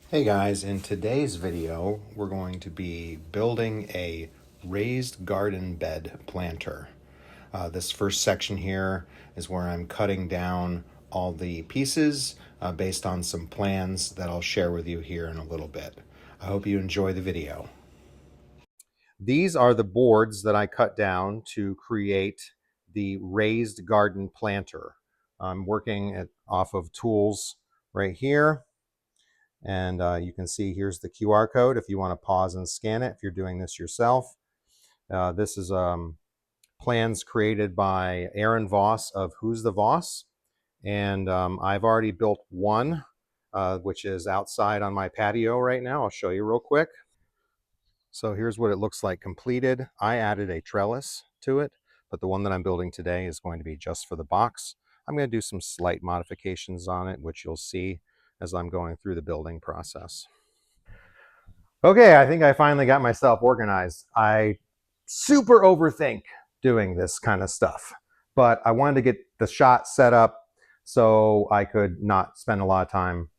Hey guys, in today's video, we're going to be building a raised garden bed planter. This first section here is where I'm cutting down all the pieces based on some plans that I'll share with you here in a little bit. I hope you enjoy the video. These are the boards that I cut down to create the raised garden planter. I'm working off of tools right here. And you can see here's the QR code if you want to pause and scan it if you're doing this yourself. This is plans created by Aaron Voss of Who's the Voss. And I've already built one, which is outside on my patio right now. I'll show you real quick. So here's what it looks like completed. I added a trellis to it, but the one that I'm building today is going to be just for the box. I'm going to do some slight modifications on it, which you'll see as I'm going through the building process. Okay, I think I finally got myself organized. I super overthink doing this kind of stuff, but I wanted to get the shot set up so I could not spend a lot of time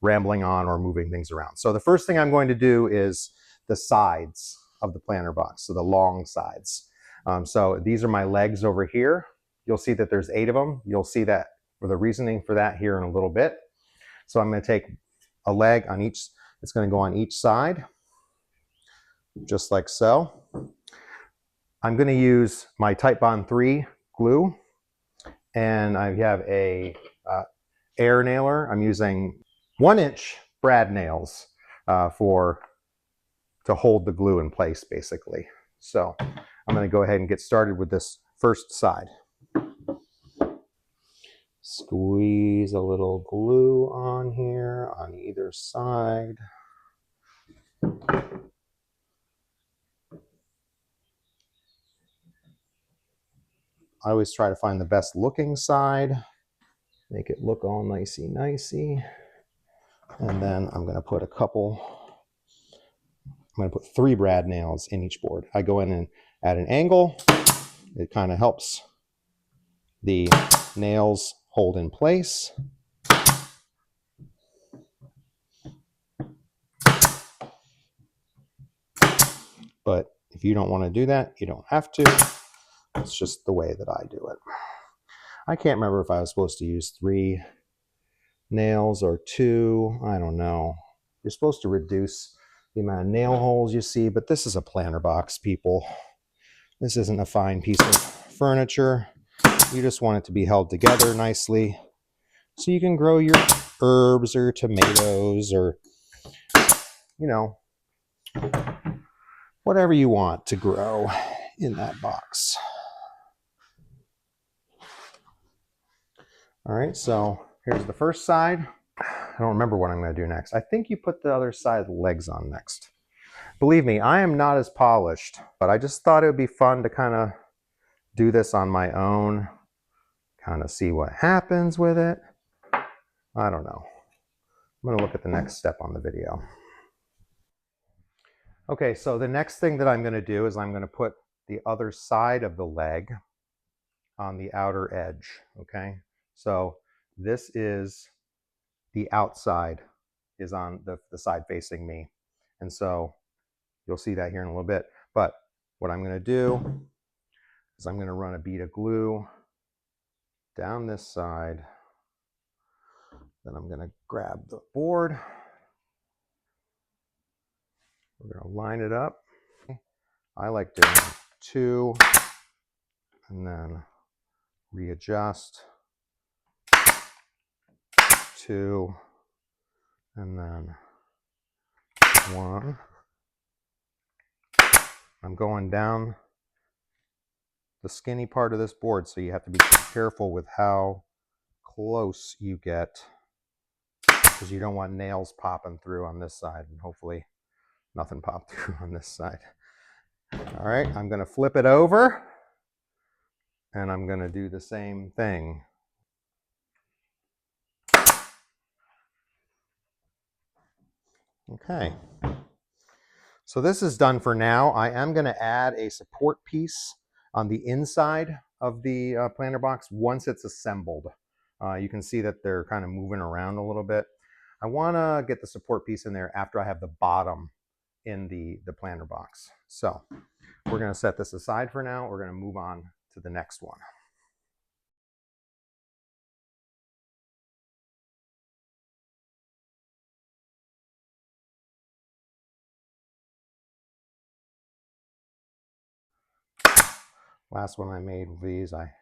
rambling on or moving things around. So the first thing I'm going to do is the sides of the planter box, so the long sides. So these are my legs over here. You'll see that there's 8 of them. You'll see that for the reasoning for that here in a little bit. So I'm going to take a leg on each, it's going to go on each side, just like so. I'm going to use my Titebond 3 glue, and I have a air nailer. I'm using 1-inch brad nails to hold the glue in place, basically. So I'm going to go ahead and get started with this first side. Squeeze a little glue on here on either side. I always try to find the best looking side, make it look all nicey. And then I'm going to put I'm going to put 3 brad nails in each board. I go in and at an angle. It kind of helps the nails hold in place. But if you don't want to do that, you don't have to. It's just the way that I do it. I can't remember if I was supposed to use 3 nails or 2. I don't know. You're supposed to reduce the amount of nail holes you see, but this is a planter box, people. This isn't a fine piece of furniture. You just want it to be held together nicely so you can grow your herbs or tomatoes or, you know, whatever you want to grow in that box. All right, so here's the first side. I don't remember what I'm going to do next. I think you put the other side legs on next. Believe me, I am not as polished, but I just thought it would be fun to kind of do this on my own, kind of see what happens with it. I don't know. I'm going to look at the next step on the video. Okay, so the next thing that I'm going to do is I'm going to put the other side of the leg on the outer edge, okay? So this is the outside is on the side facing me. And so you'll see that here in a little bit. But what I'm going to do is I'm going to run a bead of glue down this side. Then I'm going to grab the board. We're going to line it up. I like doing 2 and then readjust, 2 and then 1. I'm going down the skinny part of this board, so you have to be careful with how close you get, because you don't want nails popping through on this side, and hopefully nothing popped through on this side. All right, I'm going to flip it over, and I'm going to do the same thing. Okay, so this is done for now. I am going to add a support piece on the inside of the planter box once it's assembled. You can see that they're kind of moving around a little bit. I want to get the support piece in there after I have the bottom in the planter box. So we're going to set this aside for now. We're going to move on to the next one. Last one I made with these, I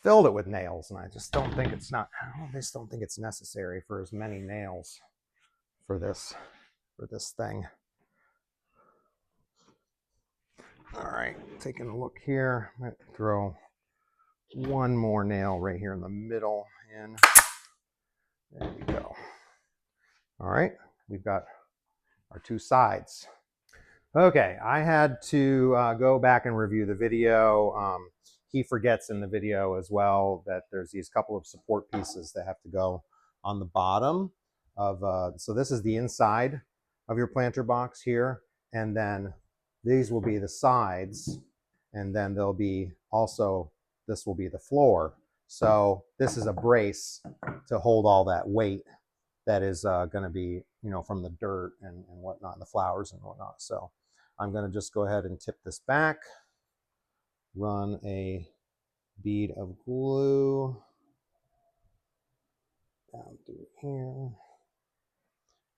filled it with nails, and I just don't think it's necessary for as many nails for this thing. All right, taking a look here, I might throw one more nail right here in the middle in. There we go. All right, we've got our two sides. Okay, I had to go back and review the video. He forgets in the video as well that there's these couple of support pieces that have to go on the bottom of, so this is the inside of your planter box here, and then these will be the sides, and then there'll be also, this will be the floor. So this is a brace to hold all that weight that is going to be, you know, from the dirt and whatnot, and the flowers and whatnot. So I'm going to just go ahead and tip this back, run a bead of glue down through here,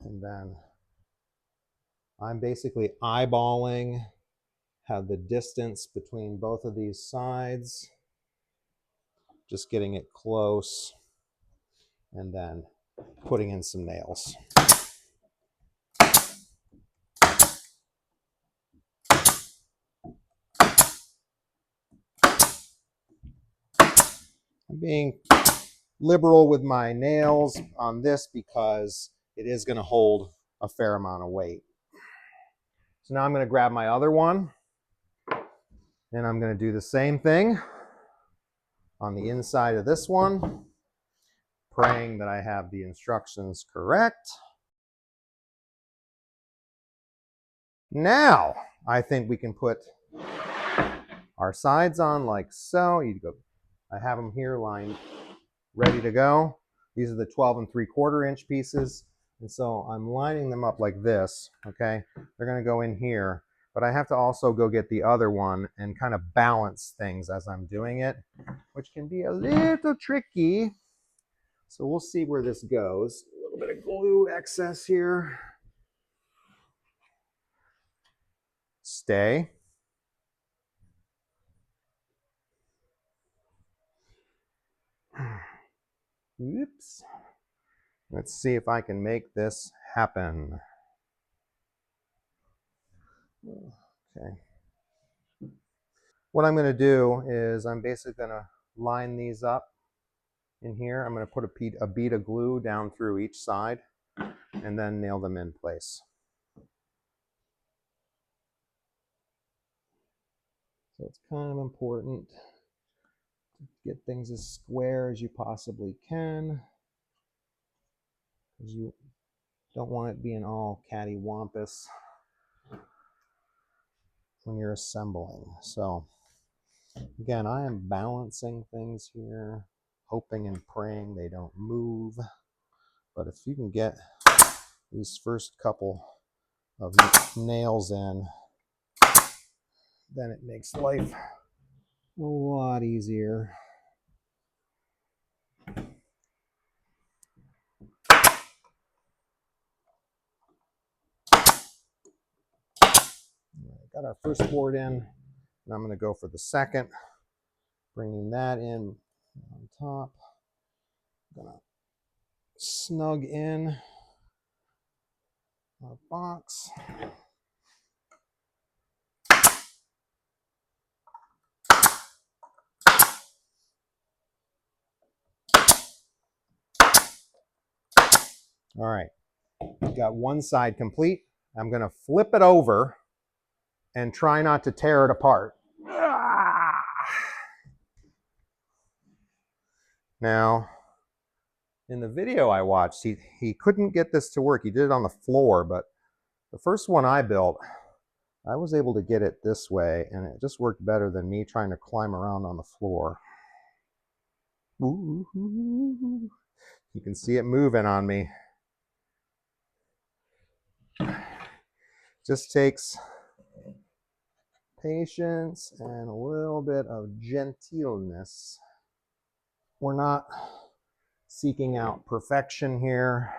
and then I'm basically eyeballing how the distance between both of these sides, just getting it close, and then putting in some nails. I'm being liberal with my nails on this because it is going to hold a fair amount of weight. So now I'm going to grab my other one, and I'm going to do the same thing on the inside of this one, praying that I have the instructions correct. Now I think we can put our sides on like so. I have them here lined ready to go. These are the 12 3/4 inch pieces. And so I'm lining them up like this, okay? They're gonna go in here, but I have to also go get the other one and kind of balance things as I'm doing it, which can be a little tricky. So we'll see where this goes. A little bit of glue excess here. Stay. Oops. Let's see if I can make this happen. Okay. What I'm going to do is I'm basically going to line these up in here. I'm going to put a bead of glue down through each side and then nail them in place. So it's kind of important to get things as square as you possibly can, because you don't want it being all cattywampus when you're assembling. So again, I am balancing things here, hoping and praying they don't move. But if you can get these first couple of nails in, then it makes life a lot easier. Got our first board in, and I'm going to go for the second, bringing that in on top. I'm going to snug in our box. All right, we've got one side complete. I'm going to flip it over and try not to tear it apart. Now, in the video I watched, he couldn't get this to work. He did it on the floor, but the first one I built, I was able to get it this way, and it just worked better than me trying to climb around on the floor. Ooh, you can see it moving on me. Just takes patience and a little bit of gentleness. We're not seeking out perfection here.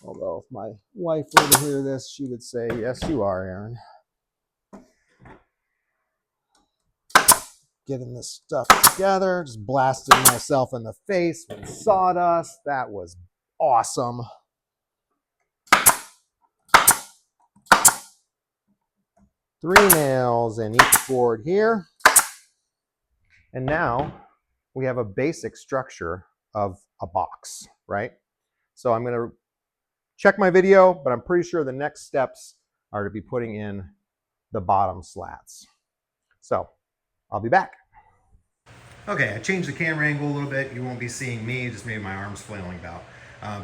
Although if my wife were to hear this, she would say, yes, you are, Aaron. Getting this stuff together, just blasted myself in the face with sawdust. That was awesome. 3 nails in each board here. And now we have a basic structure of a box, right? So I'm going to check my video, but I'm pretty sure the next steps are to be putting in the bottom slats. So I'll be back. Okay, I changed the camera angle a little bit. You won't be seeing me, just maybe my arms flailing about.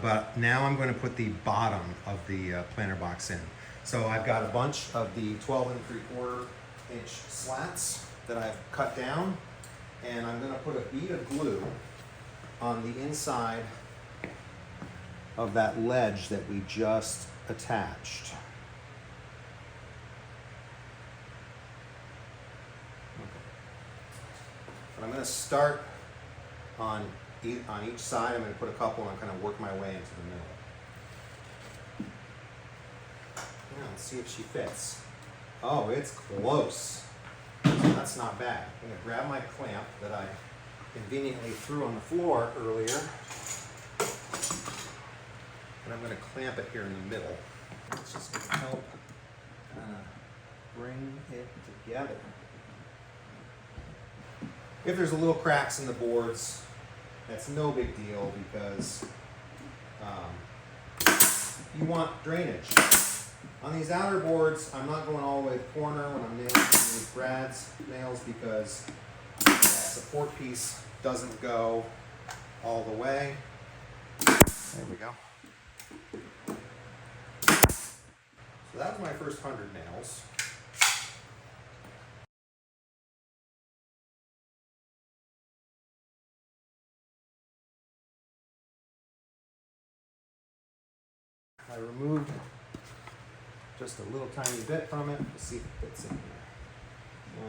But now I'm going to put the bottom of the planter box in. So I've got a bunch of the 12 3/4 inch slats that I've cut down, and I'm going to put a bead of glue on the inside of that ledge that we just attached. But I'm going to start on each side. I'm going to put a couple and kind of work my way into the middle. Now, let's see if she fits. Oh, it's close. That's not bad. I'm going to grab my clamp that I conveniently threw on the floor earlier, and I'm going to clamp it here in the middle. It's just going to help bring it together. If there's a little cracks in the boards, that's no big deal because you want drainage. On these outer boards, I'm not going all the way to the corner when I'm nailing these Brad's nails because that support piece doesn't go all the way. There we go. So that was my first 100 nails. I removed just a little tiny bit from it to see if it fits in here.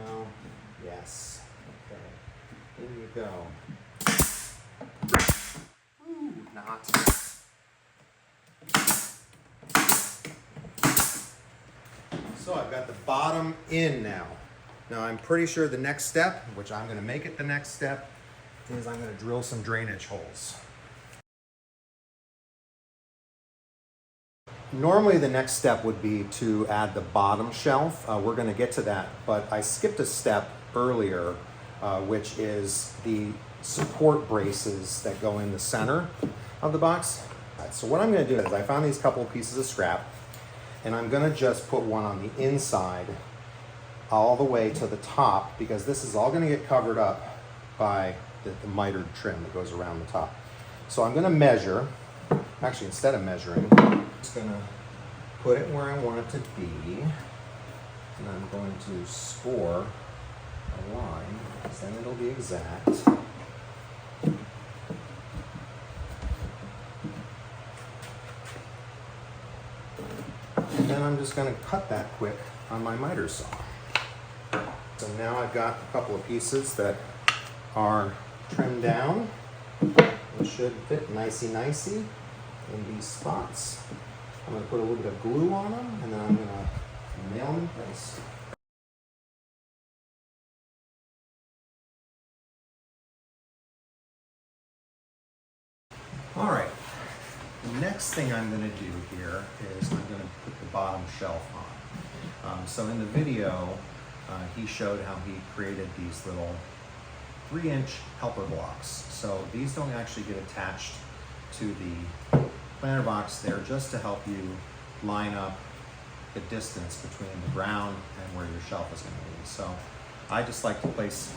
No, yes, okay, in you go. Ooh, not. So I've got the bottom in now. Now I'm pretty sure the next step, which I'm gonna make it the next step, is I'm gonna drill some drainage holes. Normally the next step would be to add the bottom shelf. We're going to get to that, but I skipped a step earlier, which is the support braces that go in the center of the box. So what I'm going to do is I found these couple of pieces of scrap, and I'm going to just put one on the inside all the way to the top, because this is all going to get covered up by the mitered trim that goes around the top. So I'm going to measure. Actually, instead of measuring, I'm just going to put it where I want it to be, and I'm going to score a line, because then it'll be exact. And then I'm just going to cut that quick on my miter saw. So now I've got a couple of pieces that are trimmed down. It should fit nicey-nicey in these spots. I'm going to put a little bit of glue on them, and then I'm going to nail them in place. All right, the next thing I'm going to do here is I'm going to put the bottom shelf on. So in the video, he showed how he created these little 3-inch helper blocks. So these don't actually get attached to the planter box. They're just to help you line up the distance between the ground and where your shelf is going to be. So I just like to place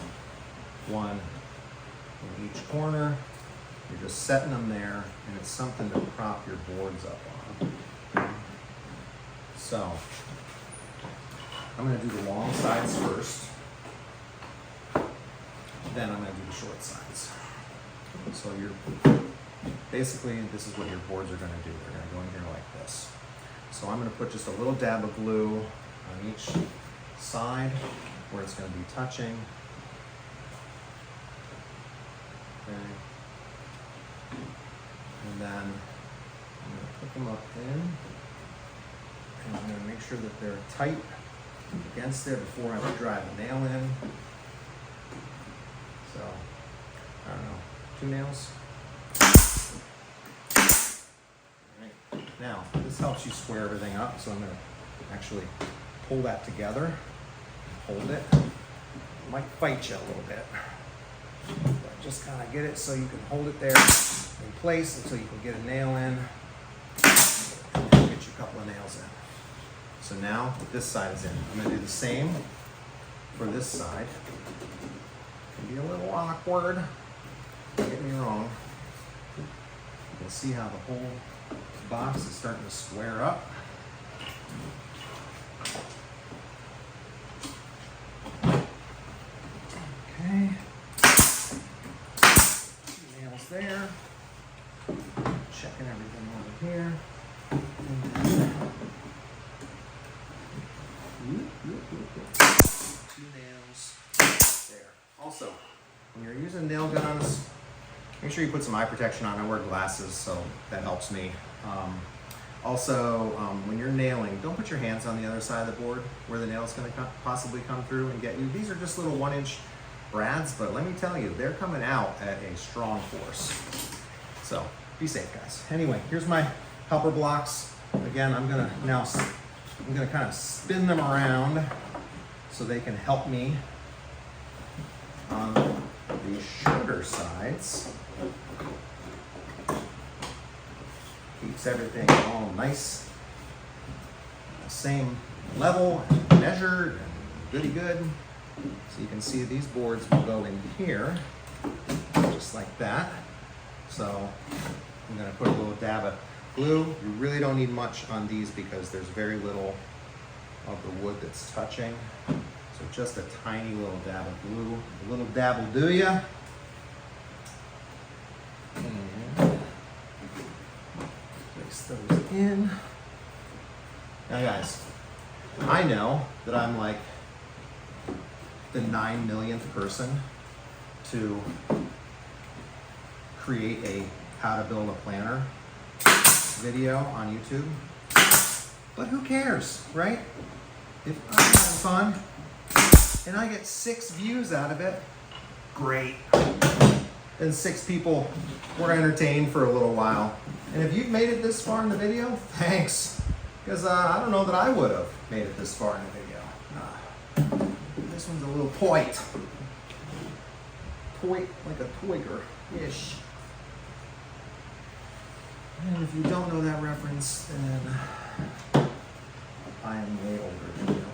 one in each corner. You're just setting them there, and it's something to prop your boards up on. So I'm going to do the long sides first. Then I'm going to do the short sides. So you're basically, this is what your boards are going to do. They're going to go in here like this. So I'm going to put just a little dab of glue on each side where it's going to be touching. Okay. And then I'm going to put them up in, and I'm going to make sure that they're tight against there before I drive a nail in. So, I don't know, 2 nails. All right. Now, this helps you square everything up, so I'm going to actually pull that together and hold it. It might fight you a little bit. But just kind of get it so you can hold it there in place until you can get a nail in, and then get you a couple of nails in. So now this side is in. I'm going to do the same for this side. It can be a little awkward, don't get me wrong. You can see how the whole box is starting to square up. Okay. There, checking everything over here. Two nails there. Also, when you're using nail guns, make sure you put some eye protection on. I wear glasses, so that helps me. Also, when you're nailing, don't put your hands on the other side of the board where the nail is going to possibly come through and get you. These are just little 1-inch brads, but let me tell you, they're coming out at a strong force. So be safe, guys. Anyway, here's my helper blocks. Again, I'm gonna kind of spin them around so they can help me on the shorter sides. Keeps everything all nice, same level, and measured, and goody good. So you can see these boards will go in here, just like that. So I'm going to put a little dab of glue. You really don't need much on these because there's very little of the wood that's touching. So just a tiny little dab of glue. A little dab will do ya. And place those in. Now guys, I know that I'm like the 9 millionth person to create a how to build a planner video on YouTube. But who cares, right? If I'm having fun and I get 6 views out of it, great. And 6 people were entertained for a little while. And if you've made it this far in the video, thanks. Because I don't know that I would have made it this far in the video. This one's a little point. Point like a toiger-ish. And if you don't know that reference, then I am way older than you.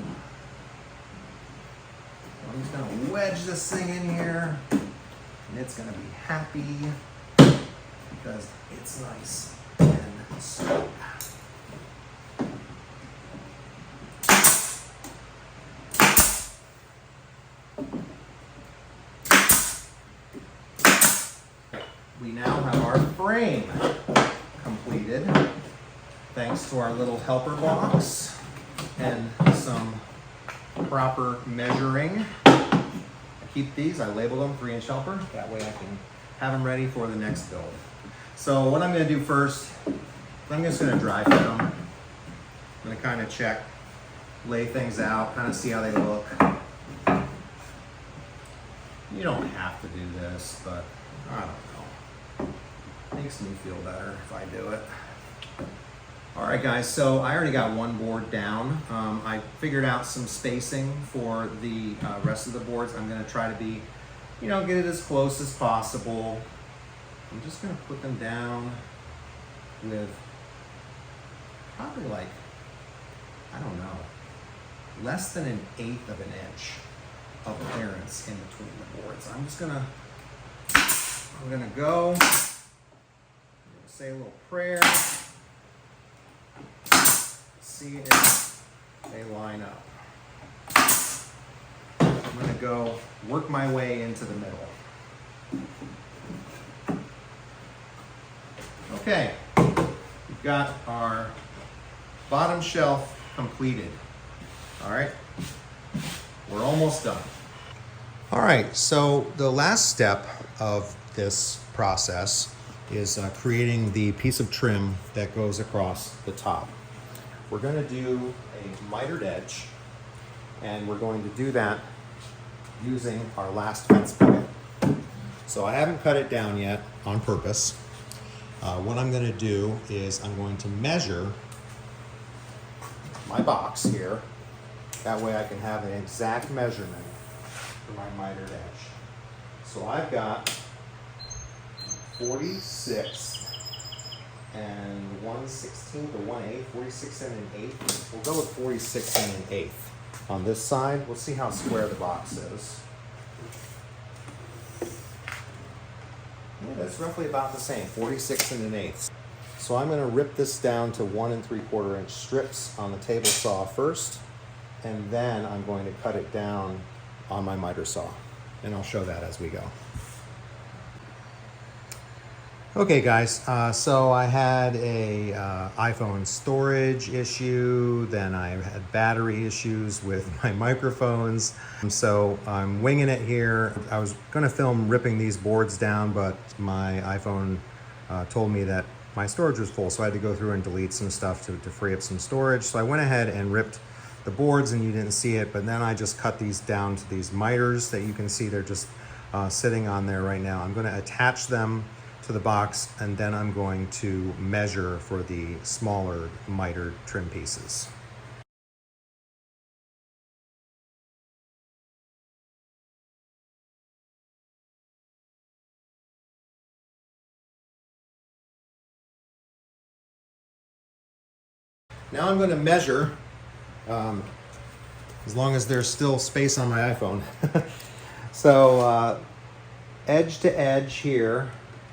I'm just gonna wedge this thing in here, and it's gonna be happy because it's nice and smooth. We now have our frame completed thanks to our little helper box and some proper measuring. I keep these, I label them 3-inch helper, that way I can have them ready for the next build. So what I'm going to do first, I'm just going to dry fit them. I'm going to kind of check, lay things out, kind of see how they look. You don't have to do this, but I don't know. Makes me feel better if I do it. All right, guys, so I already got one board down. I figured out some spacing for the rest of the boards. I'm gonna try to be, get it as close as possible. I'm just gonna put them down with probably like, I don't know, less than 1/8 of an inch of clearance in between the boards. I'm gonna go, say a little prayer, see if they line up. I'm gonna go work my way into the middle. Okay, we've got our bottom shelf completed. All right, we're almost done. All right, so the last step of this process is creating the piece of trim that goes across the top. We're going to do a mitered edge, and we're going to do that using our last fence picket. So I haven't cut it down yet on purpose. What I'm going to do is I'm going to measure my box here. That way I can have an exact measurement for my mitered edge. So I've got 46 and 1/16 to 1/8, 46 and 1/8. We'll go with 46 and 1/8. On this side, we'll see how square the box is. Yeah, that's roughly about the same, 46 and 1/8. So I'm going to rip this down to 1 3/4 inch strips on the table saw first, and then I'm going to cut it down on my miter saw, and I'll show that as we go. Okay guys, so I had a iPhone storage issue, then I had battery issues with my microphones, so I'm winging it here. I was going to film ripping these boards down, but my iPhone told me that my storage was full, so I had to go through and delete some stuff to free up some storage. So I went ahead and ripped the boards, and you didn't see it, but then I just cut these down to these miters that you can see. They're just sitting on there right now. I'm going to attach them to the box, and then I'm going to measure for the smaller miter trim pieces. Now I'm going to measure, as long as there's still space on my iPhone. So edge to edge here.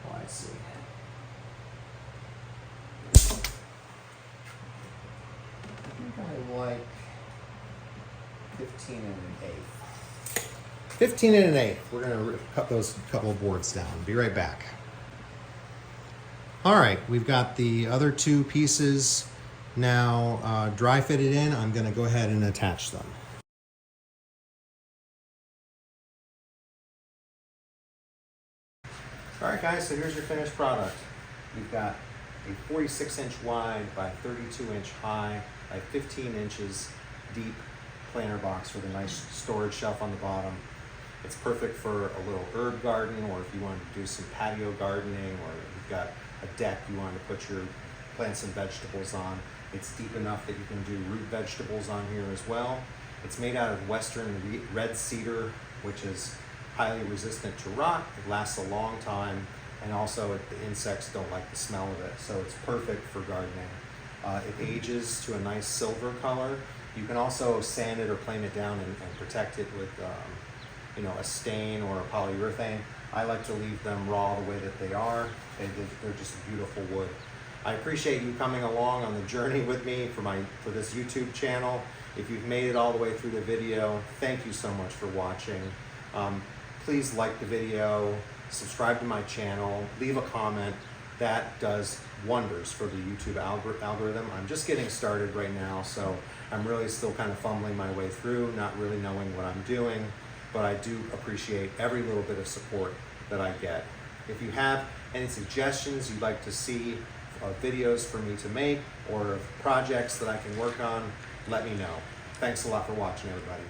Oh, I see. I think I like 15 and 1/8. 15 and 1/8. We're going to cut those couple of boards down. Be right back. All right, we've got the other two pieces now dry fitted in. I'm going to go ahead and attach them. All right guys, so here's your finished product. You've got a 46-inch wide by 32-inch high by 15 inches deep planter box with a nice storage shelf on the bottom. It's perfect for a little herb garden, or if you wanted to do some patio gardening, or you've got a deck you want to put your plants and vegetables on. It's deep enough that you can do root vegetables on here as well. It's made out of western red cedar, which is highly resistant to rot. It lasts a long time, and also the insects don't like the smell of it, so it's perfect for gardening. It ages to a nice silver color. You can also sand it or plane it down and protect it with a stain or a polyurethane. I like to leave them raw the way that they are. They're just a beautiful wood. I appreciate you coming along on the journey with me for this YouTube channel. If you've made it all the way through the video, thank you so much for watching. Please like the video, subscribe to my channel, leave a comment. That does wonders for the YouTube algorithm. I'm just getting started right now, so I'm really still kind of fumbling my way through, not really knowing what I'm doing, but I do appreciate every little bit of support that I get. If you have any suggestions you'd like to see of videos for me to make, or of projects that I can work on, let me know. Thanks a lot for watching, everybody.